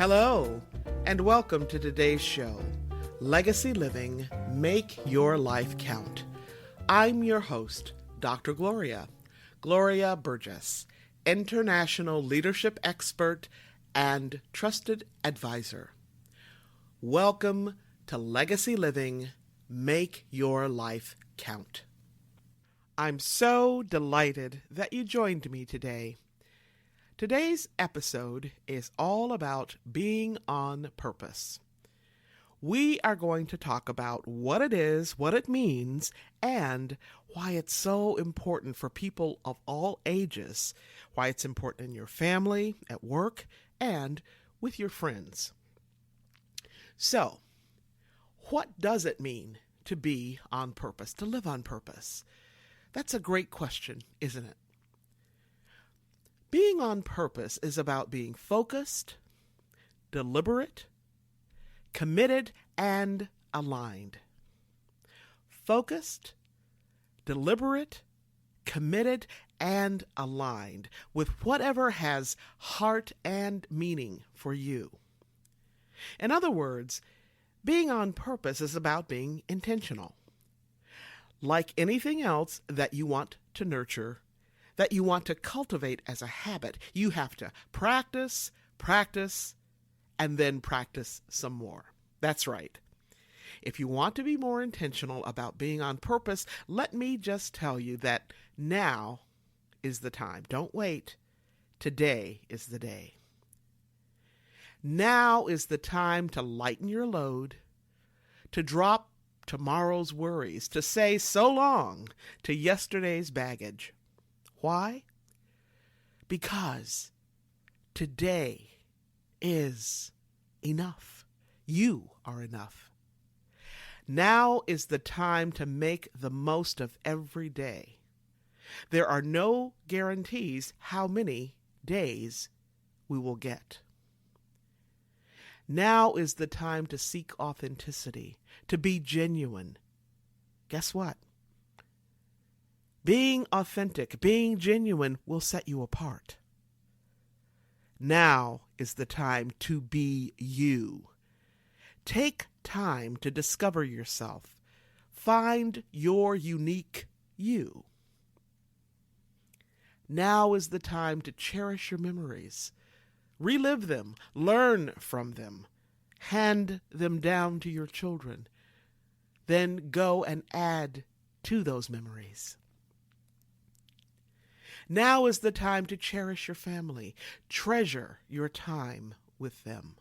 Hello, and welcome to today's show, Legacy Living, Make Your Life Count. I'm your host, Dr. Gloria Burgess, international leadership expert and trusted advisor. Welcome to Legacy Living, Make Your Life Count. I'm so delighted that you joined me today. Today's episode is all about being on purpose. We are going to talk about what it is, what it means, and why it's so important for people of all ages, why it's important in your family, at work, and with your friends. So, what does it mean to be on purpose, to live on purpose? That's a great question, isn't it? Being on purpose is about being focused, deliberate, committed, and aligned. Focused, deliberate, committed, and aligned with whatever has heart and meaning for you. In other words, being on purpose is about being intentional. Like anything else that you want to nurture, that you want to cultivate as a habit, you have to practice, and then practice some more. That's right. If you want to be more intentional about being on purpose, let me just tell you that now is the time. Don't wait. Today is the day. Now is the time to lighten your load, to drop tomorrow's worries, to say so long to yesterday's baggage. Why? Because today is enough. You are enough. Now is the time to make the most of every day. There are no guarantees how many days we will get. Now is the time to seek authenticity, to be genuine. Guess what? Being authentic, being genuine will set you apart. Now is the time to be you. Take time to discover yourself. Find your unique you. Now is the time to cherish your memories. Relive them, learn from them, hand them down to your children. Then go and add to those memories. Now is the time to cherish your family. Treasure your time with them.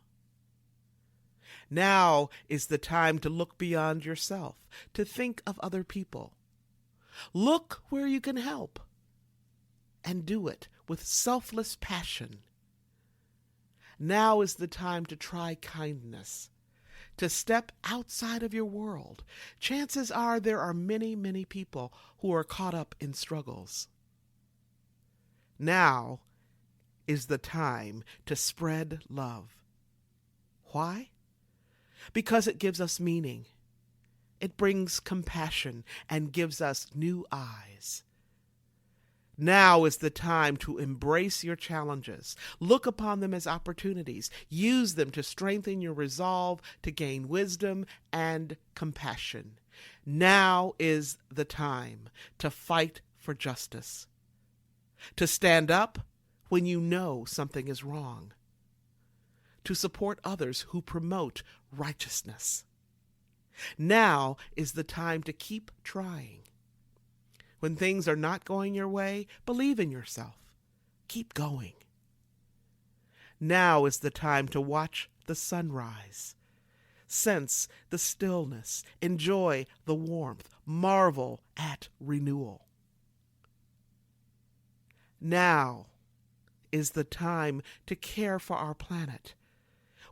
Now is the time to look beyond yourself, to think of other people. Look where you can help, and do it with selfless passion. Now is the time to try kindness, to step outside of your world. Chances are there are many, many people who are caught up in struggles. Now is the time to spread love. Why? Because it gives us meaning. It brings compassion and gives us new eyes. Now is the time to embrace your challenges. Look upon them as opportunities. Use them to strengthen your resolve, to gain wisdom and compassion. Now is the time to fight for justice. To stand up when you know something is wrong. To support others who promote righteousness. Now is the time to keep trying. When things are not going your way, believe in yourself. Keep going. Now is the time to watch the sunrise. Sense the stillness. Enjoy the warmth. Marvel at renewal. Now is the time to care for our planet.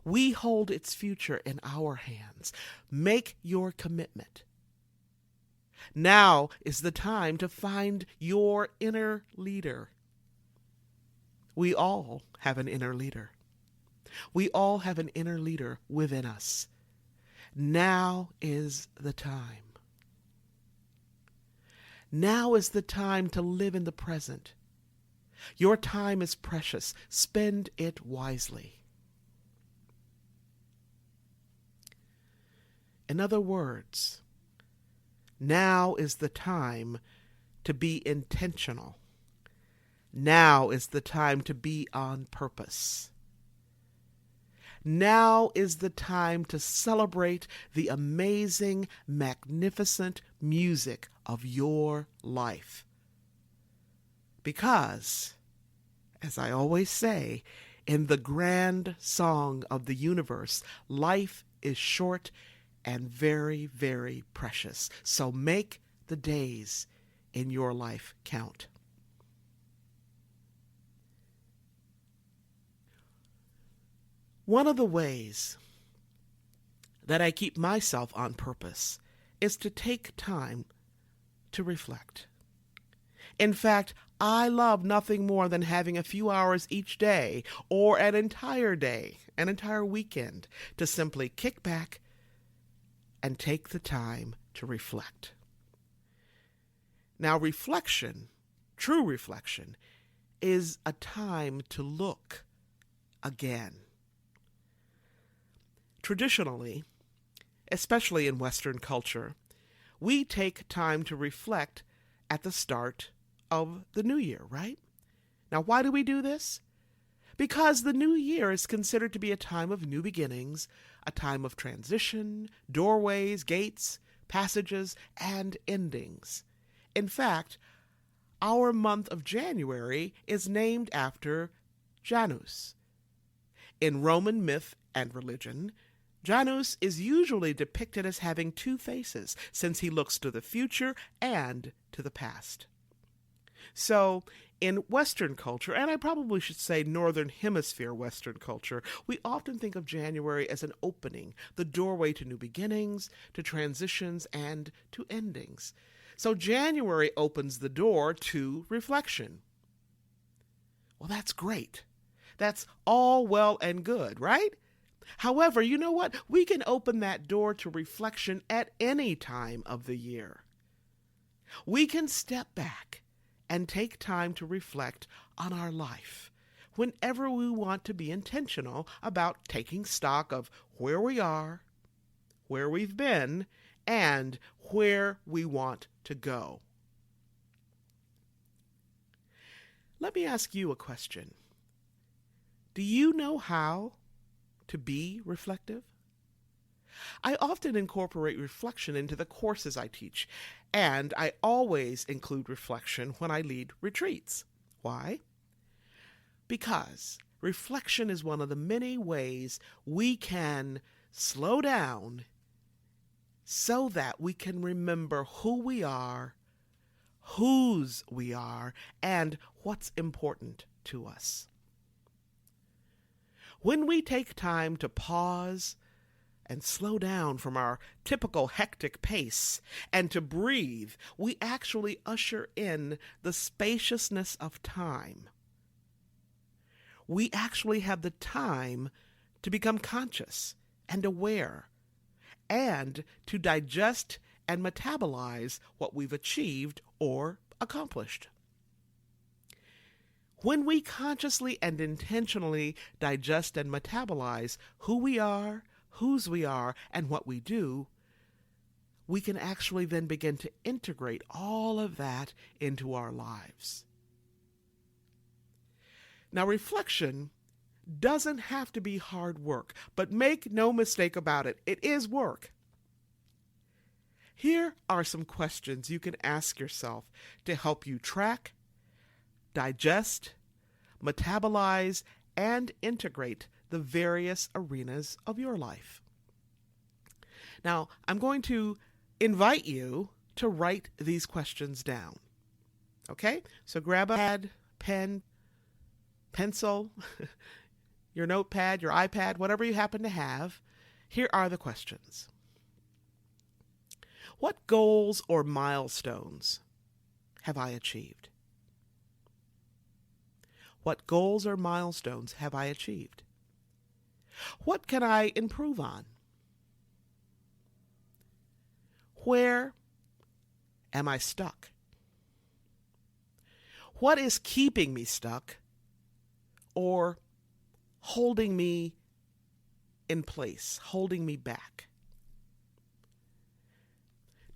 We hold its future in our hands. Make your commitment. Now is the time to find your inner leader. We all have an inner leader. We all have an inner leader within us. Now is the time. Now is the time to live in the present. Your time is precious. Spend it wisely. In other words, now is the time to be intentional. Now is the time to be on purpose. Now is the time to celebrate the amazing, magnificent music of your life. Because, as I always say, in the grand song of the universe, life is short and very, very precious. So make the days in your life count. One of the ways that I keep myself on purpose is to take time to reflect. In fact, I love nothing more than having a few hours each day or an entire day, an entire weekend, to simply kick back and take the time to reflect. Now, reflection, true reflection, is a time to look again. Traditionally, especially in Western culture, we take time to reflect at the start of the new year, right? Now, why do we do this? Because the new year is considered to be a time of new beginnings, a time of transition, doorways, gates, passages, and endings. In fact, our month of January is named after Janus. In Roman myth and religion, Janus is usually depicted as having two faces, since he looks to the future and to the past. So, in Western culture, and I probably should say Northern Hemisphere Western culture, we often think of January as an opening, the doorway to new beginnings, to transitions, and to endings. So January opens the door to reflection. Well, that's great. That's all well and good, right? However, you know what? We can open that door to reflection at any time of the year. We can step back and take time to reflect on our life whenever we want to be intentional about taking stock of where we are, where we've been, and where we want to go. Let me ask you a question. Do you know how to be reflective? I often incorporate reflection into the courses I teach, and I always include reflection when I lead retreats. Why? Because reflection is one of the many ways we can slow down so that we can remember who we are, whose we are, and what's important to us. When we take time to pause and slow down from our typical hectic pace and to breathe, we actually usher in the spaciousness of time. We actually have the time to become conscious and aware and to digest and metabolize what we've achieved or accomplished. When we consciously and intentionally digest and metabolize who we are, whose we are, and what we do, we can actually then begin to integrate all of that into our lives. Now, reflection doesn't have to be hard work, but make no mistake about it, it is work. Here are some questions you can ask yourself to help you track, digest, metabolize, and integrate the various arenas of your life. Now, I'm going to invite you to write these questions down. Okay? So grab a pad, pen, pencil, your notepad, your iPad, whatever you happen to have. Here are the questions. What goals or milestones have I achieved? What goals or milestones have I achieved? What can I improve on? Where am I stuck? What is keeping me stuck or holding me in place, holding me back?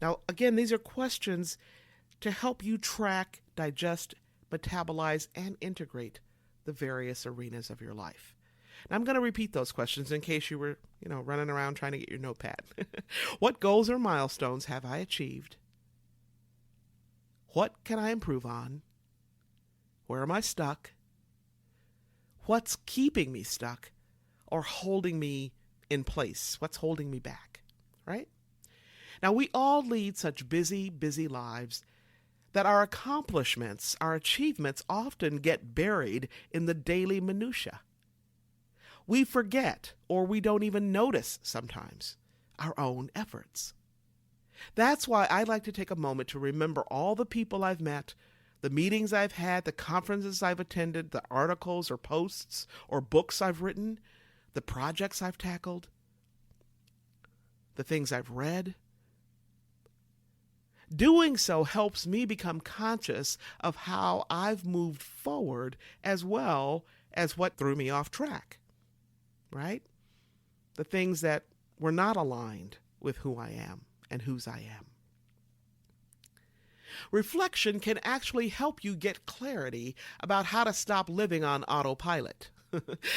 Now, again, these are questions to help you track, digest, metabolize, and integrate the various arenas of your life. Now, I'm going to repeat those questions in case you were, running around trying to get your notepad. What goals or milestones have I achieved? What can I improve on? Where am I stuck? What's keeping me stuck or holding me in place? What's holding me back, right? Now, we all lead such busy, busy lives that our accomplishments, our achievements often get buried in the daily minutia. We forget, or we don't even notice sometimes, our own efforts. That's why I like to take a moment to remember all the people I've met, the meetings I've had, the conferences I've attended, the articles or posts or books I've written, the projects I've tackled, the things I've read. Doing so helps me become conscious of how I've moved forward as well as what threw me off track, right? The things that were not aligned with who I am and whose I am. Reflection can actually help you get clarity about how to stop living on autopilot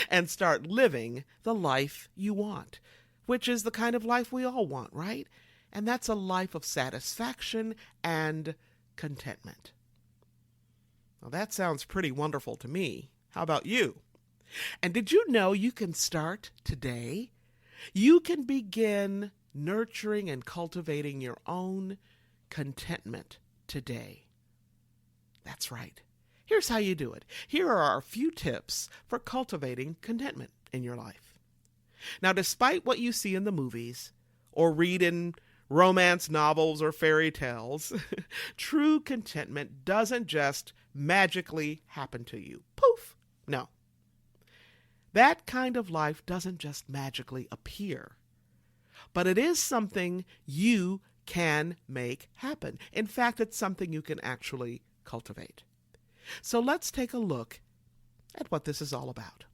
and start living the life you want, which is the kind of life we all want, right? And that's a life of satisfaction and contentment. Well, that sounds pretty wonderful to me. How about you? And did you know you can start today? You can begin nurturing and cultivating your own contentment today. That's right. Here's how you do it. Here are a few tips for cultivating contentment in your life. Now, despite what you see in the movies or read in romance novels or fairy tales, true contentment doesn't just magically happen to you. Poof! No. That kind of life doesn't just magically appear, but it is something you can make happen. In fact, it's something you can actually cultivate. So let's take a look at what this is all about.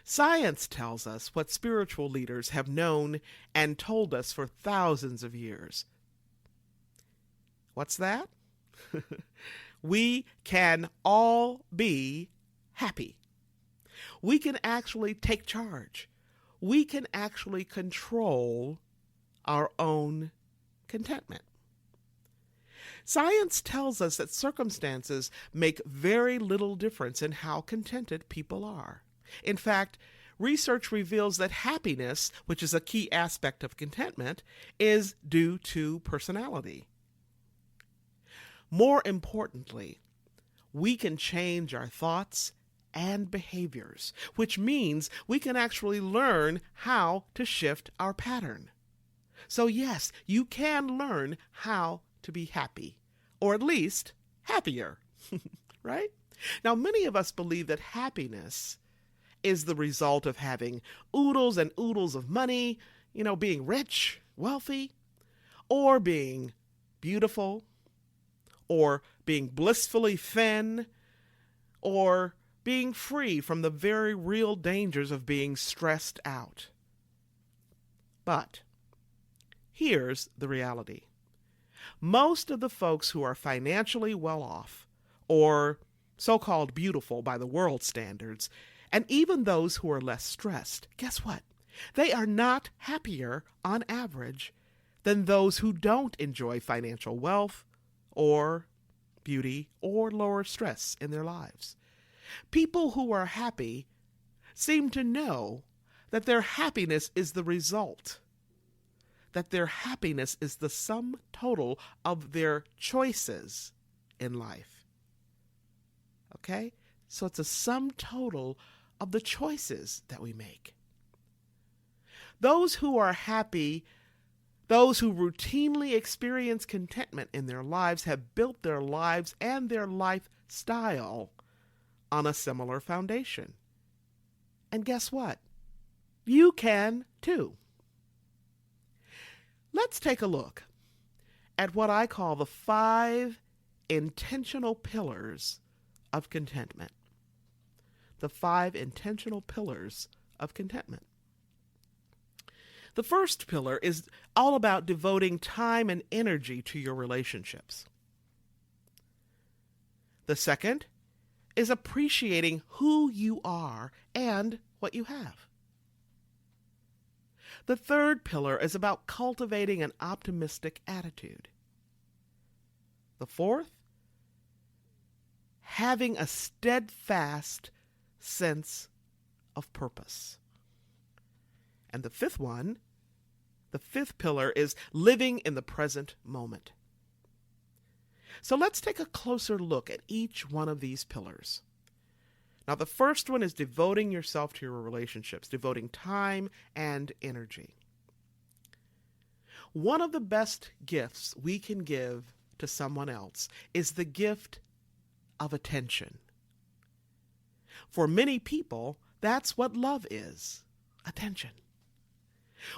Science tells us what spiritual leaders have known and told us for thousands of years. What's that? We can all be happy. We can actually take charge. We can actually control our own contentment. Science tells us that circumstances make very little difference in how contented people are. In fact, research reveals that happiness, which is a key aspect of contentment, is due to personality. More importantly, we can change our thoughts and behaviors, which means we can actually learn how to shift our pattern. So yes, you can learn how to be happy, or at least happier, right? Now, many of us believe that happiness is the result of having oodles and oodles of money, being rich, wealthy, or being beautiful, or being blissfully thin, or being free from the very real dangers of being stressed out. But here's the reality. Most of the folks who are financially well off, or so-called beautiful by the world standards, and even those who are less stressed, guess what? They are not happier on average than those who don't enjoy financial wealth or beauty or lower stress in their lives. People who are happy seem to know that their happiness is the result, that their happiness is the sum total of their choices in life. Okay? So it's a sum total of the choices that we make. Those who are happy, those who routinely experience contentment in their lives, have built their lives and their lifestyle on a similar foundation. And guess what? You can too. Let's take a look at what I call the 5 intentional pillars of contentment. The 5 intentional pillars of contentment. The first pillar is all about devoting time and energy to your relationships. The second is appreciating who you are and what you have. The third pillar is about cultivating an optimistic attitude. The fourth, having a steadfast sense of purpose. And the fifth pillar is living in the present moment. So let's take a closer look at each one of these pillars. Now, the first one is devoting yourself to your relationships, devoting time and energy. One of the best gifts we can give to someone else is the gift of attention. For many people, that's what love is, attention.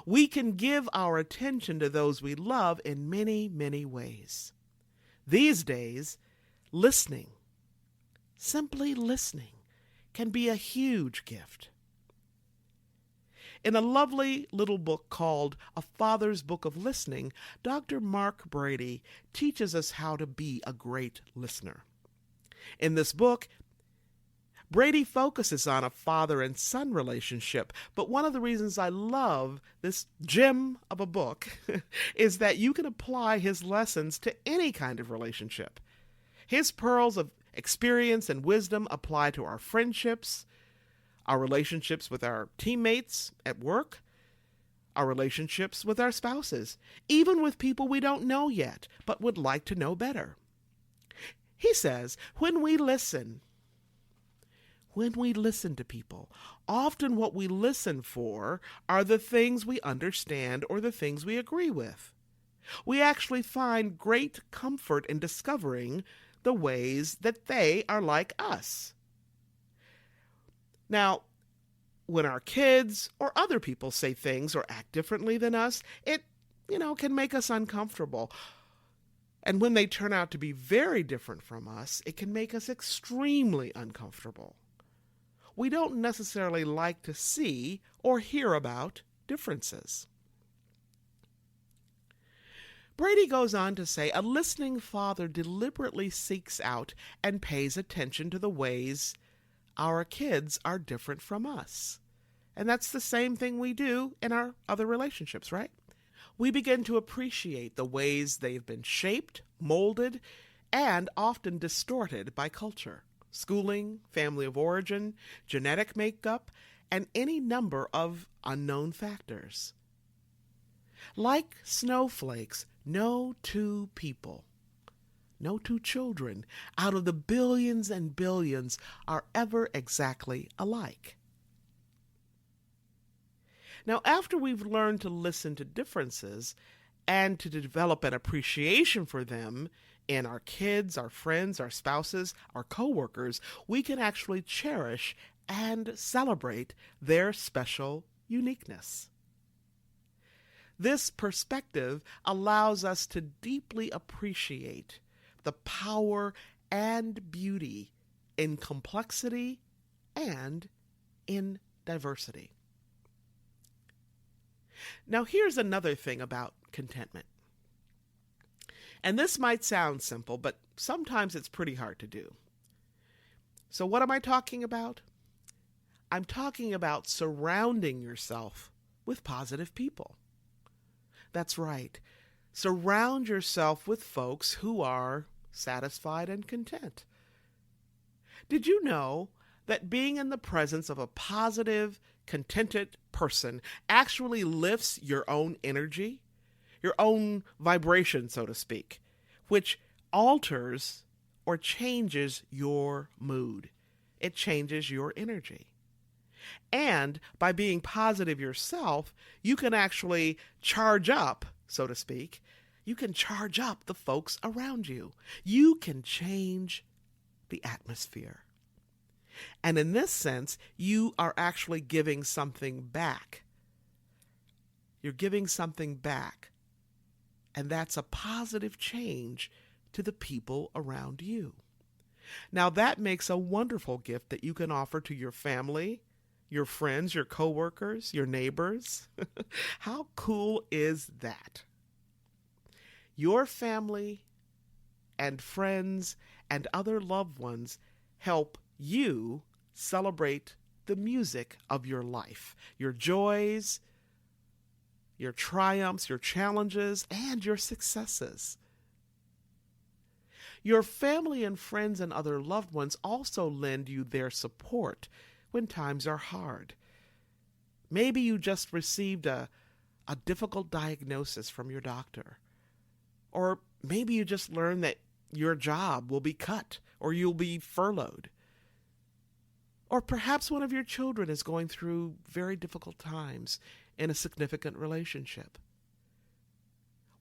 We can give our attention to those we love in many, many ways. These days, listening, simply listening, can be a huge gift. In a lovely little book called A Father's Book of Listening, Dr. Mark Brady teaches us how to be a great listener. In this book, Brady focuses on a father and son relationship, but one of the reasons I love this gem of a book is that you can apply his lessons to any kind of relationship. His pearls of experience and wisdom apply to our friendships, our relationships with our teammates at work, our relationships with our spouses, even with people we don't know yet, but would like to know better. He says, when we listen to people, often what we listen for are the things we understand or the things we agree with. We actually find great comfort in discovering the ways that they are like us. Now, when our kids or other people say things or act differently than us, it, can make us uncomfortable. And when they turn out to be very different from us, it can make us extremely uncomfortable. We don't necessarily like to see or hear about differences. Brady goes on to say, a listening father deliberately seeks out and pays attention to the ways our kids are different from us. And that's the same thing we do in our other relationships, right? We begin to appreciate the ways they've been shaped, molded, and often distorted by culture, schooling, family of origin, genetic makeup, and any number of unknown factors. Like snowflakes, no two people, no two children out of the billions and billions are ever exactly alike. Now, after we've learned to listen to differences and to develop an appreciation for them in our kids, our friends, our spouses, our coworkers, we can actually cherish and celebrate their special uniqueness. This perspective allows us to deeply appreciate the power and beauty in complexity and in diversity. Now, here's another thing about contentment. And this might sound simple, but sometimes it's pretty hard to do. So what am I talking about? I'm talking about surrounding yourself with positive people. That's right. Surround yourself with folks who are satisfied and content. Did you know that being in the presence of a positive, contented person actually lifts your own energy, your own vibration, so to speak, which alters or changes your mood? It changes your energy. And by being positive yourself, you can actually charge up, so to speak. You can charge up the folks around you. You can change the atmosphere. And in this sense, you are actually giving something back. You're giving something back. And that's a positive change to the people around you. Now, that makes a wonderful gift that you can offer to your family, your friends, your coworkers, your neighbors. How cool is that? Your family and friends and other loved ones help you celebrate the music of your life, your joys, your triumphs, your challenges, and your successes. Your family and friends and other loved ones also lend you their support when times are hard. Maybe you just received a difficult diagnosis from your doctor. Or maybe you just learned that your job will be cut or you'll be furloughed. Or perhaps one of your children is going through very difficult times in a significant relationship.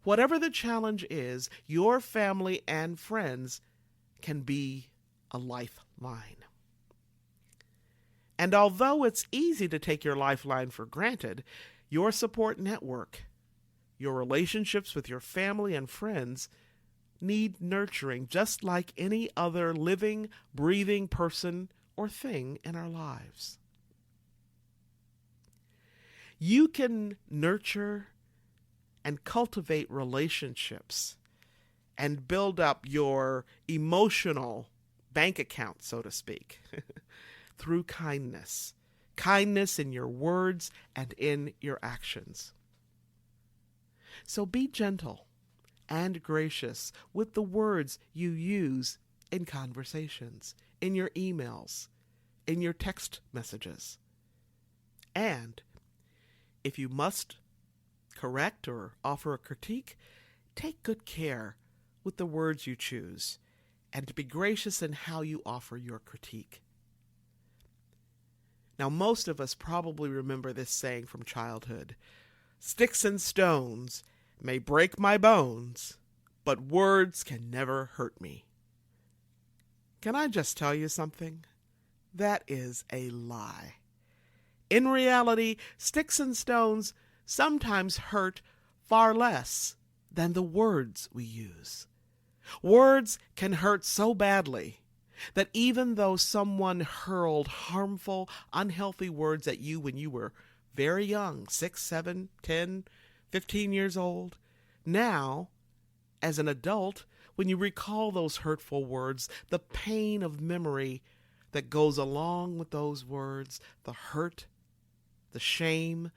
Whatever the challenge is, your family and friends can be a lifeline. And although it's easy to take your lifeline for granted, your support network, your relationships with your family and friends need nurturing just like any other living, breathing person or thing in our lives. You can nurture and cultivate relationships and build up your emotional bank account, so to speak, through kindness. Kindness in your words and in your actions. So be gentle and gracious with the words you use in conversations, in your emails, in your text messages. And if you must correct or offer a critique, take good care with the words you choose and be gracious in how you offer your critique. Now, most of us probably remember this saying from childhood: "Sticks and stones may break my bones, but words can never hurt me." Can I just tell you something? That is a lie. In reality, sticks and stones sometimes hurt far less than the words we use. Words can hurt so badly that even though someone hurled harmful, unhealthy words at you when you were very young, 6, 7, 10, 15 years old, now, as an adult, when you recall those hurtful words, the pain of memory that goes along with those words, the hurt, the shame,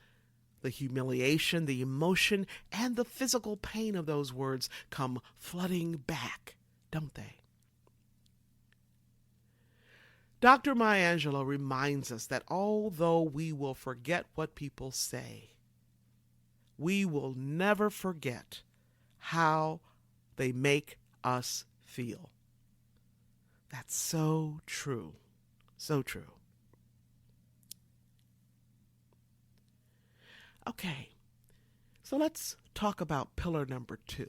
the humiliation, the emotion, and the physical pain of those words come flooding back, don't they? Dr. Maya Angelou reminds us that although we will forget what people say, we will never forget how they make us feel. That's so true. So true. Okay, so let's talk about pillar number 2.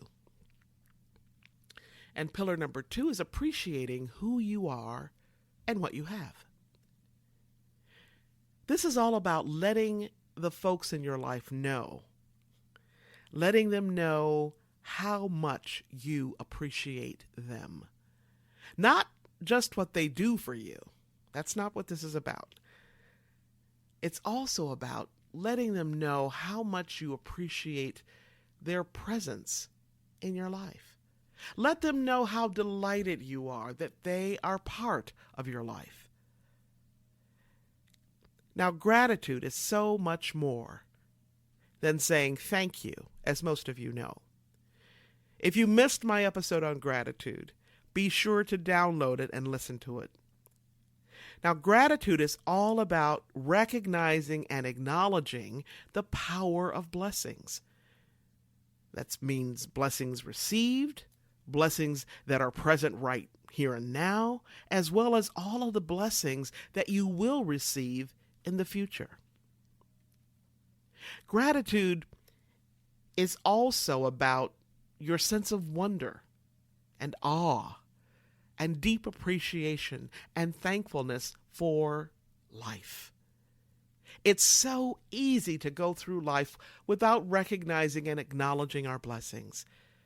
And pillar number 2 is appreciating who you are and what you have. This is all about letting the folks in your life know, letting them know how much you appreciate them. Not just what they do for you. That's not what this is about. It's also about letting them know how much you appreciate their presence in your life. Let them know how delighted you are that they are part of your life. Now, gratitude is so much more than saying thank you, as most of you know. If you missed my episode on gratitude, be sure to download it and listen to it. Now, gratitude is all about recognizing and acknowledging the power of blessings. That means blessings received, blessings that are present right here and now, as well as all of the blessings that you will receive in the future. Gratitude is also about your sense of wonder and awe and deep appreciation and thankfulness for life. It's so easy to go through life without recognizing and acknowledging our blessings.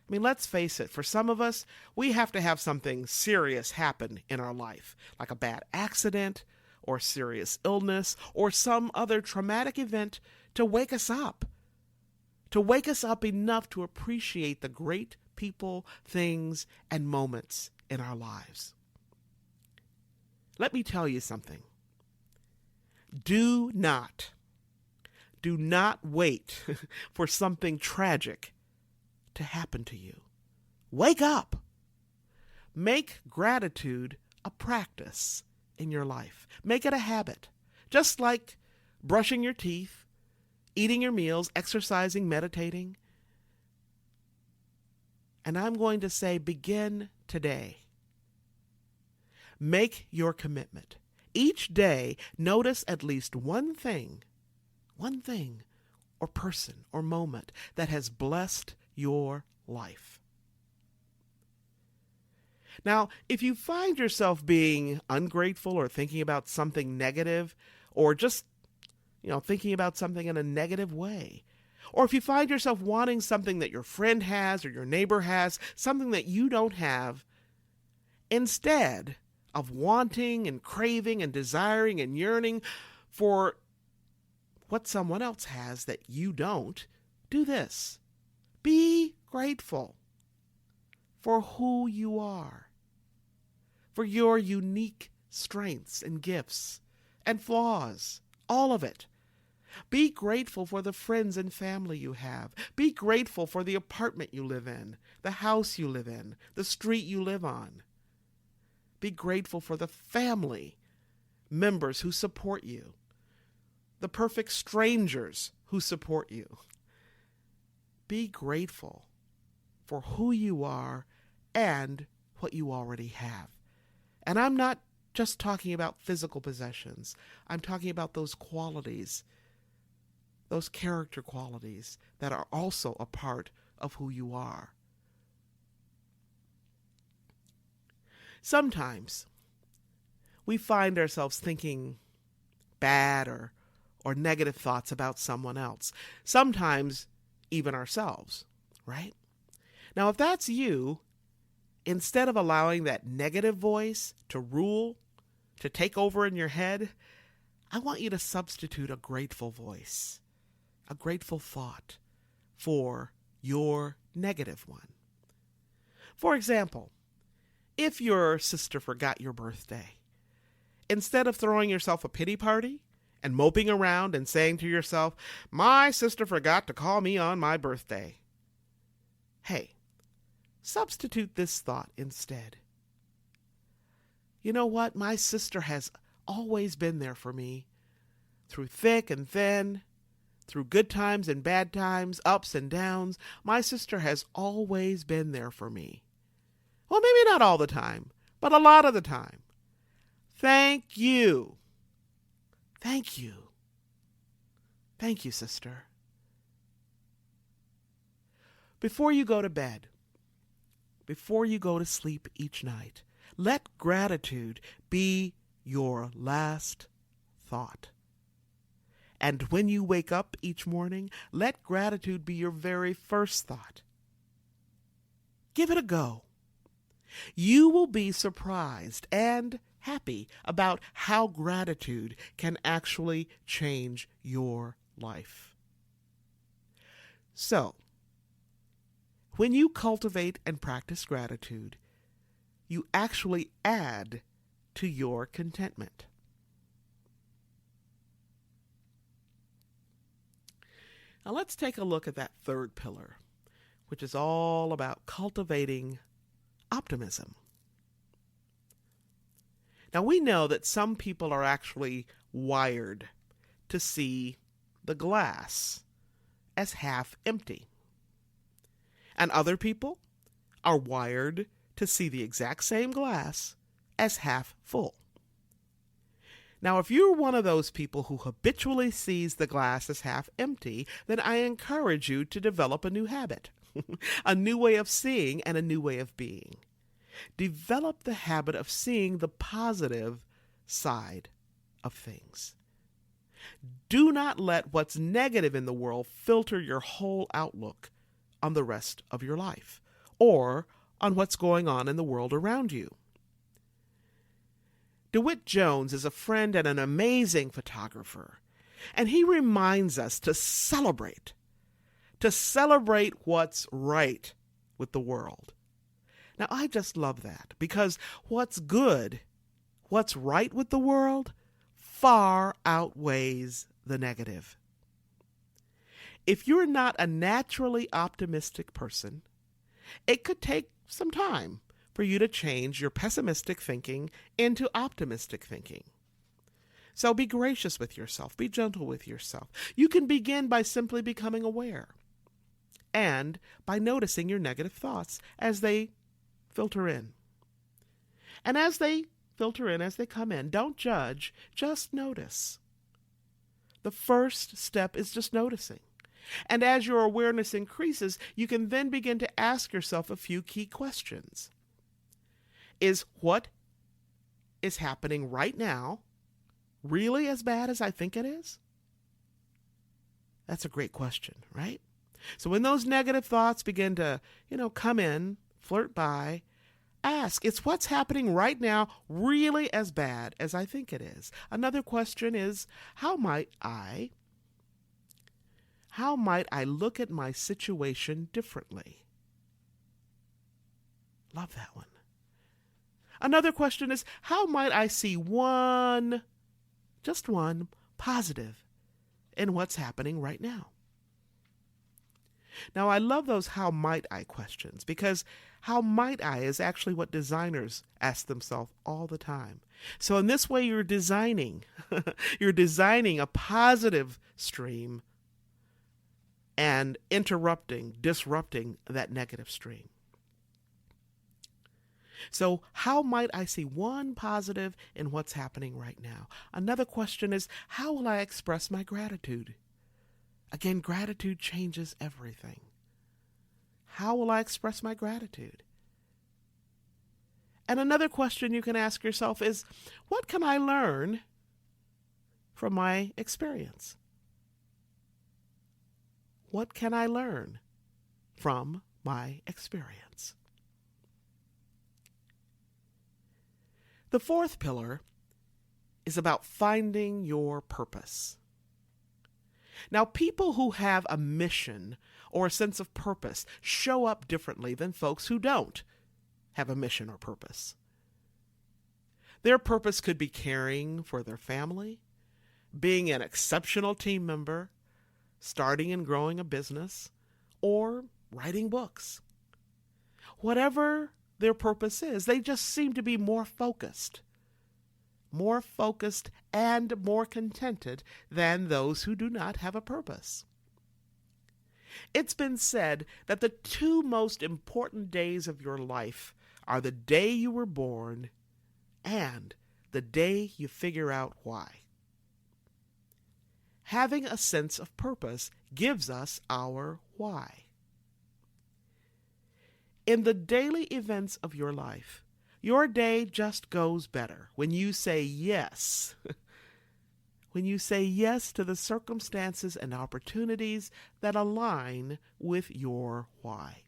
I mean, let's face it, for some of us, we have to have something serious happen in our life, like a bad accident or serious illness or some other traumatic event to wake us up enough to appreciate the great people, things, and moments in our lives. Let me tell you something. Do not wait for something tragic to happen to you. Wake up. Make gratitude a practice in your life. Make it a habit. Just like brushing your teeth, eating your meals, exercising, meditating. And I'm going to say, begin today. Make your commitment. Each day, notice at least one thing or person or moment that has blessed your life. Now, if you find yourself being ungrateful or thinking about something negative, or just, thinking about something in a negative way, or if you find yourself wanting something that your friend has or your neighbor has, something that you don't have, instead of wanting and craving and desiring and yearning for what someone else has that you don't, do this. Be grateful for who you are, for your unique strengths and gifts and flaws, all of it. Be grateful for the friends and family you have. Be grateful for the apartment you live in, the house you live in, the street you live on. Be grateful for the family members who support you, the perfect strangers who support you. Be grateful for who you are and what you already have. And I'm not just talking about physical possessions. I'm talking about those qualities, those character qualities that are also a part of who you are. Sometimes we find ourselves thinking bad or negative thoughts about someone else. Sometimes even ourselves, right? Now, if that's you, instead of allowing that negative voice to rule, to take over in your head, I want you to substitute a grateful voice, a grateful thought for your negative one. For example, if your sister forgot your birthday, instead of throwing yourself a pity party and moping around and saying to yourself, "My sister forgot to call me on my birthday," hey, substitute this thought instead. You know what? My sister has always been there for me, through thick and thin, through good times and bad times, ups and downs. My sister has always been there for me. Well, maybe not all the time, but a lot of the time. Thank you. Thank you. Thank you, sister. Before you go to bed, before you go to sleep each night, let gratitude be your last thought. And when you wake up each morning, let gratitude be your very first thought. Give it a go. You will be surprised and happy about how gratitude can actually change your life. So, when you cultivate and practice gratitude, you actually add to your contentment. Now let's take a look at that third pillar, which is all about cultivating optimism. Now we know that some people are actually wired to see the glass as half empty, and other people are wired to see the exact same glass as half full. Now, if you're one of those people who habitually sees the glass as half empty, then I encourage you to develop a new habit, a new way of seeing and a new way of being. Develop the habit of seeing the positive side of things. Do not let what's negative in the world filter your whole outlook on the rest of your life or on what's going on in the world around you. DeWitt Jones is a friend and an amazing photographer, and he reminds us to celebrate what's right with the world. Now, I just love that because what's good, what's right with the world, far outweighs the negative. If you're not a naturally optimistic person, it could take some time for you to change your pessimistic thinking into optimistic thinking. So be gracious with yourself. Be gentle with yourself. You can begin by simply becoming aware and by noticing your negative thoughts as they filter in. And as they filter in, as they come in, don't judge, just notice. The first step is just noticing. And as your awareness increases, you can then begin to ask yourself a few key questions. Is what is happening right now really as bad as I think it is? That's a great question, right? So when those negative thoughts begin to, come in, flirt by, ask, is what's happening right now really as bad as I think it is? Another question is, how might I look at my situation differently? Love that one. Another question is, how might I see just one positive in what's happening right now? Now, I love those how might I questions because how might I is actually what designers ask themselves all the time. So in this way, you're designing a positive stream and disrupting that negative stream. So how might I see one positive in what's happening right now? Another question is, how will I express my gratitude? Again, gratitude changes everything. How will I express my gratitude? And another question you can ask yourself is, what can I learn from my experience? What can I learn from my experience? The fourth pillar is about finding your purpose. Now, people who have a mission or a sense of purpose show up differently than folks who don't have a mission or purpose. Their purpose could be caring for their family, being an exceptional team member, starting and growing a business, or writing books. Whatever their purpose is, they just seem to be more focused and more contented than those who do not have a purpose. It's been said that the two most important days of your life are the day you were born and the day you figure out why. Having a sense of purpose gives us our why. In the daily events of your life, your day just goes better when you say yes. When you say yes to the circumstances and opportunities that align with your why.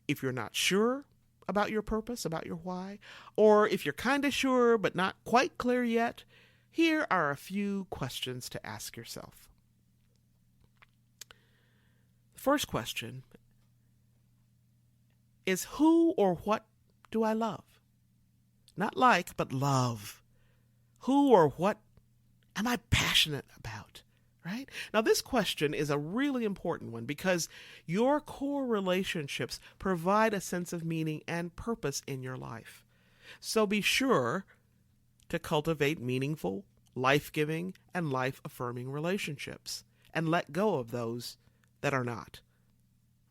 If you're not sure about your purpose, about your why, or if you're kind of sure but not quite clear yet, here are a few questions to ask yourself. The first question is, who or what do I love? Not like, but love. Who or what am I passionate about? Right? Now, this question is a really important one because your core relationships provide a sense of meaning and purpose in your life. So be sure to cultivate meaningful, life-giving, and life-affirming relationships and let go of those that are not.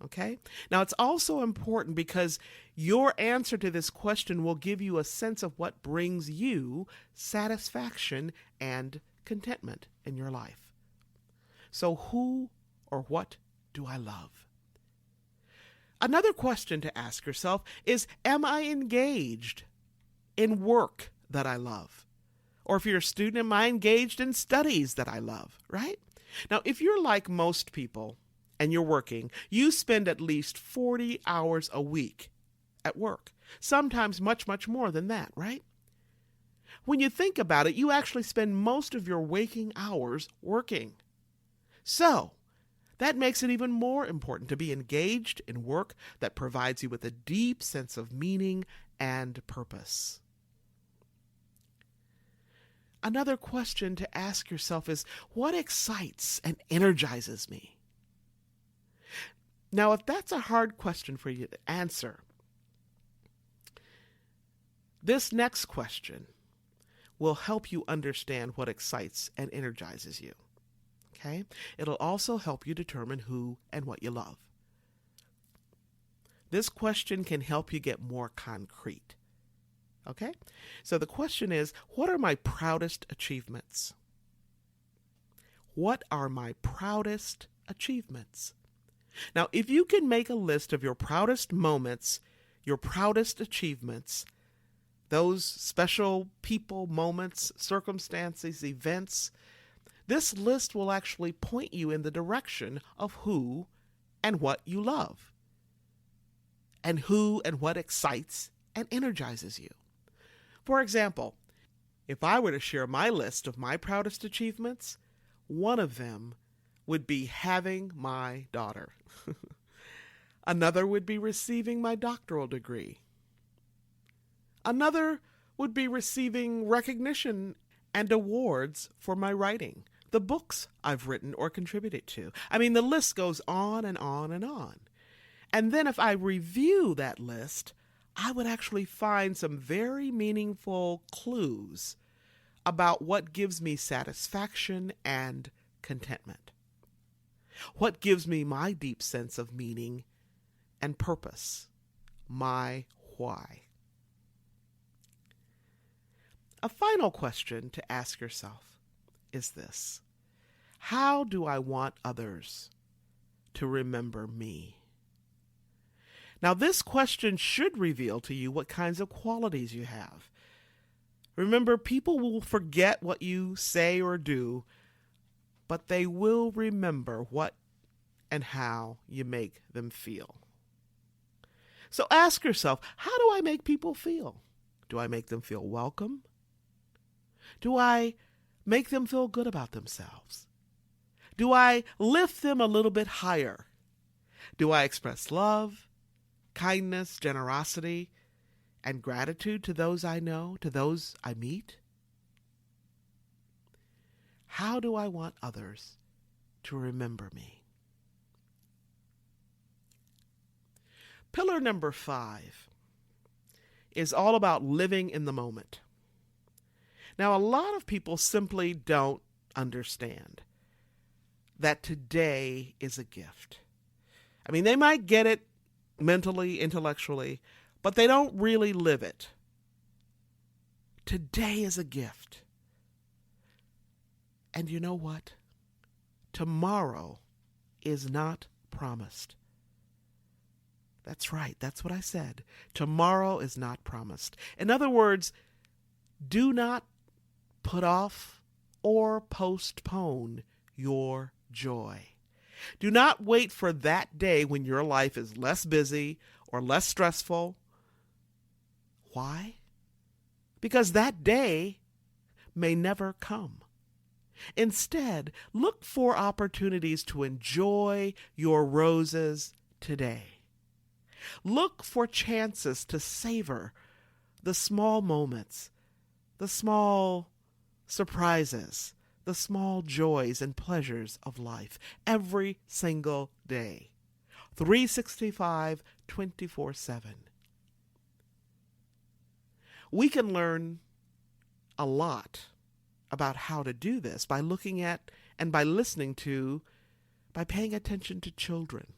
Okay? Now, it's also important because your answer to this question will give you a sense of what brings you satisfaction and contentment in your life. So who or what do I love? Another question to ask yourself is, am I engaged in work that I love? Or if you're a student, am I engaged in studies that I love, right? Now, if you're like most people and you're working, you spend at least 40 hours a week at work. Sometimes much, much more than that, right? When you think about it, you actually spend most of your waking hours working. So, that makes it even more important to be engaged in work that provides you with a deep sense of meaning and purpose. Another question to ask yourself is, what excites and energizes me? Now, if that's a hard question for you to answer, this next question will help you understand what excites and energizes you. Okay? It'll also help you determine who and what you love. This question can help you get more concrete. Okay? So the question is, what are my proudest achievements? What are my proudest achievements? Now, if you can make a list of your proudest moments, your proudest achievements, those special people, moments, circumstances, events, this list will actually point you in the direction of who and what you love, and who and what excites and energizes you. For example, if I were to share my list of my proudest achievements, one of them would be having my daughter. Another would be receiving my doctoral degree. Another would be receiving recognition and awards for my writing, the books I've written or contributed to. I mean, the list goes on and on and on. And then if I review that list, I would actually find some very meaningful clues about what gives me satisfaction and contentment. What gives me my deep sense of meaning and purpose, my why. A final question to ask yourself is this: how do I want others to remember me? Now, this question should reveal to you what kinds of qualities you have. Remember, people will forget what you say or do, but they will remember what and how you make them feel. So ask yourself, how do I make people feel? Do I make them feel welcome? Do I make them feel good about themselves? Do I lift them a little bit higher? Do I express love, kindness, generosity, and gratitude to those I know, to those I meet? How do I want others to remember me? Pillar number 5 is all about living in the moment. Now, a lot of people simply don't understand that today is a gift. I mean, they might get it mentally, intellectually, but they don't really live it. Today is a gift. And you know what? Tomorrow is not promised. That's right. That's what I said. Tomorrow is not promised. In other words, do not put off or postpone your joy. Do not wait for that day when your life is less busy or less stressful. Why? Because that day may never come. Instead, look for opportunities to enjoy your roses today. Look for chances to savor the small moments, the small surprises, the small joys and pleasures of life every single day. 365, 24/7. We can learn a lot about how to do this by looking at and by listening to, by paying attention to children.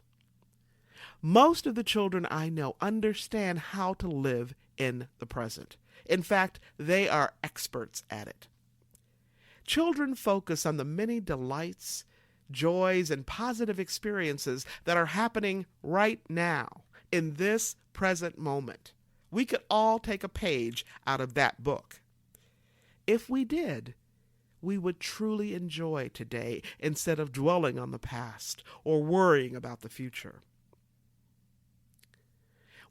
Most of the children I know understand how to live in the present. In fact, they are experts at it. Children focus on the many delights, joys, and positive experiences that are happening right now, in this present moment. We could all take a page out of that book. If we did, we would truly enjoy today instead of dwelling on the past or worrying about the future.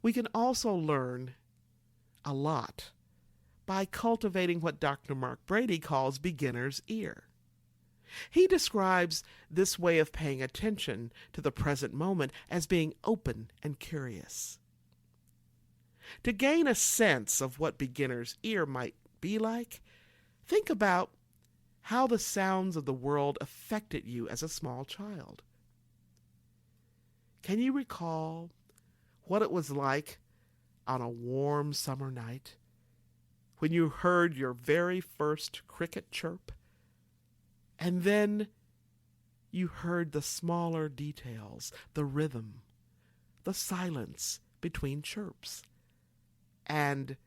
We can also learn a lot by cultivating what Dr. Mark Brady calls beginner's ear. He describes this way of paying attention to the present moment as being open and curious. To gain a sense of what beginner's ear might be like, think about how the sounds of the world affected you as a small child. Can you recall what it was like on a warm summer night when you heard your very first cricket chirp? And then you heard the smaller details, the rhythm, the silence between chirps, and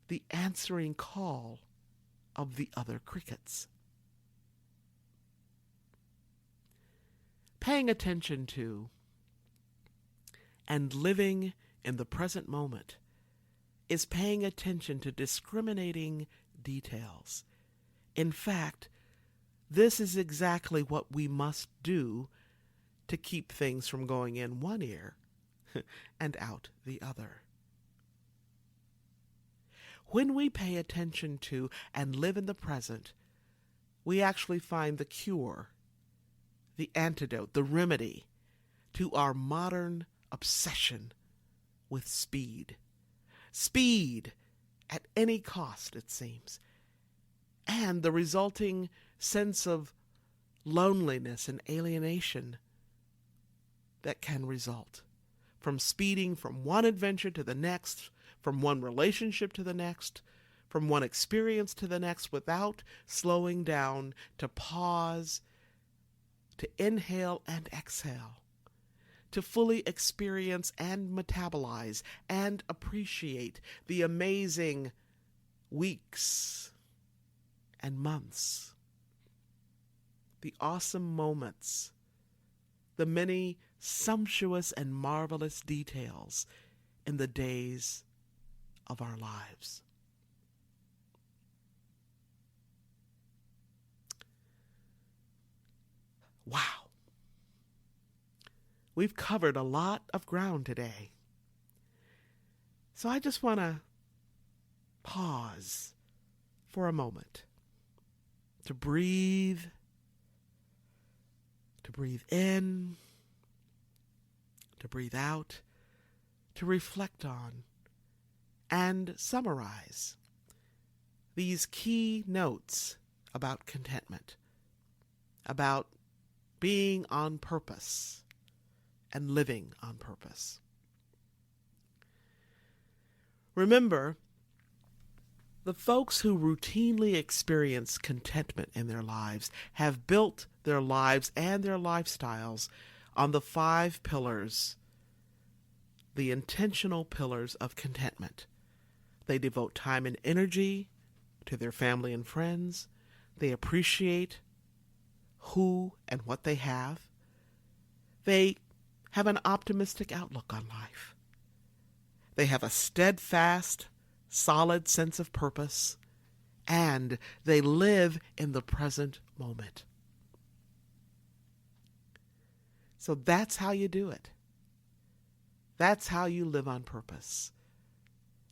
the answering call of the other crickets. Paying attention to and living in the present moment is paying attention to discriminating details. In fact, this is exactly what we must do to keep things from going in one ear and out the other. When we pay attention to and live in the present, we actually find the cure, the antidote, the remedy to our modern obsession with speed. Speed at any cost, it seems, and the resulting sense of loneliness and alienation that can result from speeding from one adventure to the next, from one relationship to the next, from one experience to the next, without slowing down to pause, to inhale and exhale, to fully experience and metabolize and appreciate the amazing weeks and months, the awesome moments, the many sumptuous and marvelous details in the days of our lives. Wow. We've covered a lot of ground today. So I just want to pause for a moment to breathe in, to breathe out, to reflect on, and summarize these key notes about contentment, about being on purpose and living on purpose. Remember, the folks who routinely experience contentment in their lives have built their lives and their lifestyles on the 5 pillars, the intentional pillars of contentment. They devote time and energy to their family and friends. They appreciate who and what they have. They have an optimistic outlook on life. They have a steadfast, solid sense of purpose, and they live in the present moment. So that's how you do it. That's how you live on purpose.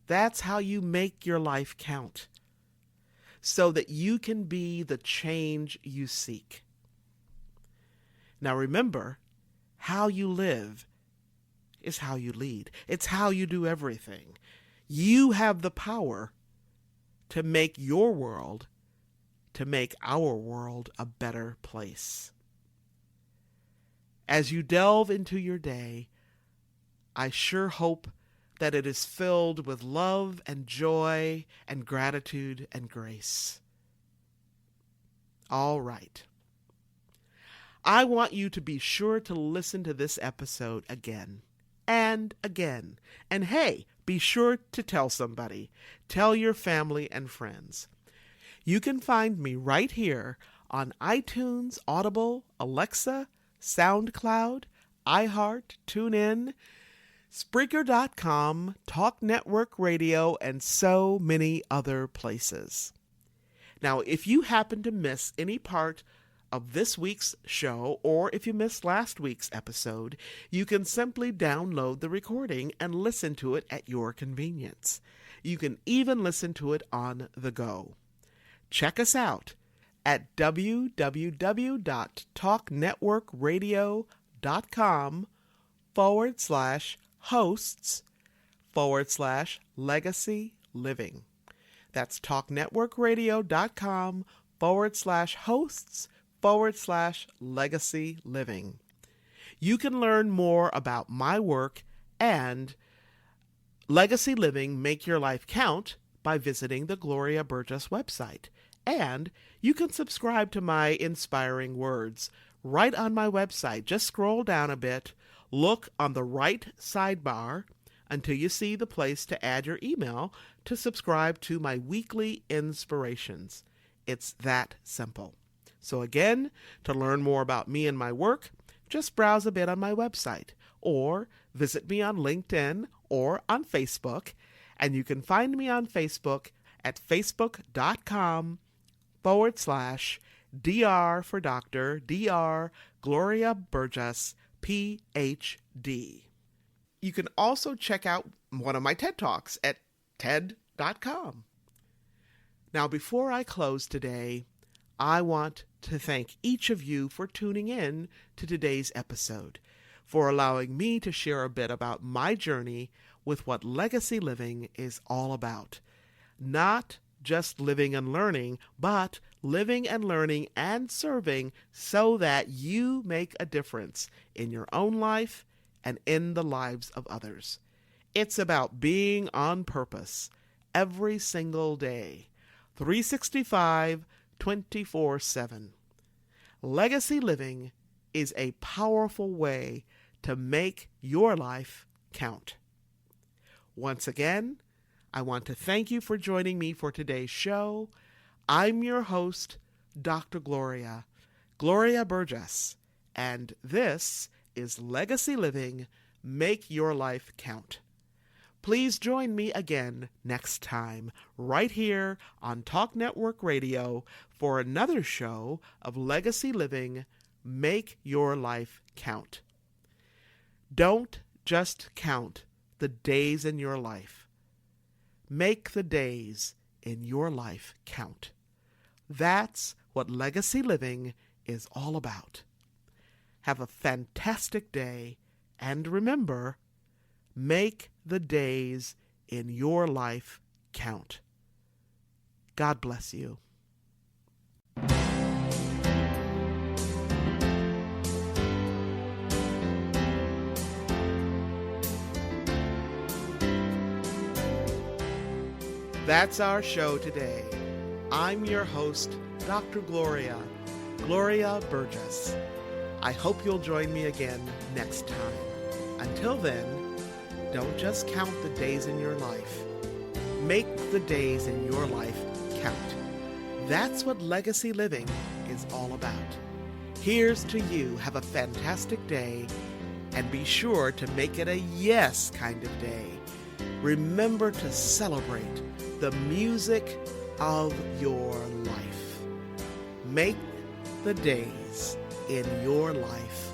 That's how you make your life count so that you can be the change you seek. Now remember, how you live is how you lead. It's how you do everything. You have the power to make your world, to make our world a better place. As you delve into your day, I sure hope that it is filled with love and joy and gratitude and grace. All right. I want you to be sure to listen to this episode again and again. And hey, be sure to tell somebody. Tell your family and friends. You can find me right here on iTunes, Audible, Alexa, SoundCloud, iHeart, TuneIn, Spreaker.com, Talk Network Radio, and so many other places. Now, if you happen to miss any part of this week's show, or if you missed last week's episode, you can simply download the recording and listen to it at your convenience. You can even listen to it on the go. Check us out at www.talknetworkradio.com/hosts/legacy living. That's talknetworkradio.com/hosts/legacy living. You can learn more about my work and Legacy Living Make Your Life Count by visiting the Gloria Burgess website. And you can subscribe to my inspiring words right on my website. Just scroll down a bit, look on the right sidebar until you see the place to add your email to subscribe to my weekly inspirations. It's that simple. So again, to learn more about me and my work, just browse a bit on my website or visit me on LinkedIn or on Facebook. And you can find me on Facebook at facebook.com/DR for Doctor, DR Gloria Burgess, PhD. You can also check out one of my TED Talks at TED.com. Now, before I close today, I want to thank each of you for tuning in to today's episode, for allowing me to share a bit about my journey with what legacy living is all about. Not just living and learning, but living and learning and serving so that you make a difference in your own life and in the lives of others. It's about being on purpose every single day, 365, 24/7. Legacy living is a powerful way to make your life count. Once again, I want to thank you for joining me for today's show. I'm your host, Dr. Gloria Burgess, and this is Legacy Living, Make Your Life Count. Please join me again next time, right here on Talk Network Radio, for another show of Legacy Living, Make Your Life Count. Don't just count the days in your life. Make the days in your life count. That's what legacy living is all about. Have a fantastic day, and remember, make the days in your life count. God bless you. That's our show today. I'm your host, Dr. Gloria Burgess. I hope you'll join me again next time. Until then, don't just count the days in your life. Make the days in your life count. That's what legacy living is all about. Here's to you. Have a fantastic day, and be sure to make it a yes kind of day. Remember to celebrate the music of your life. Make the days in your life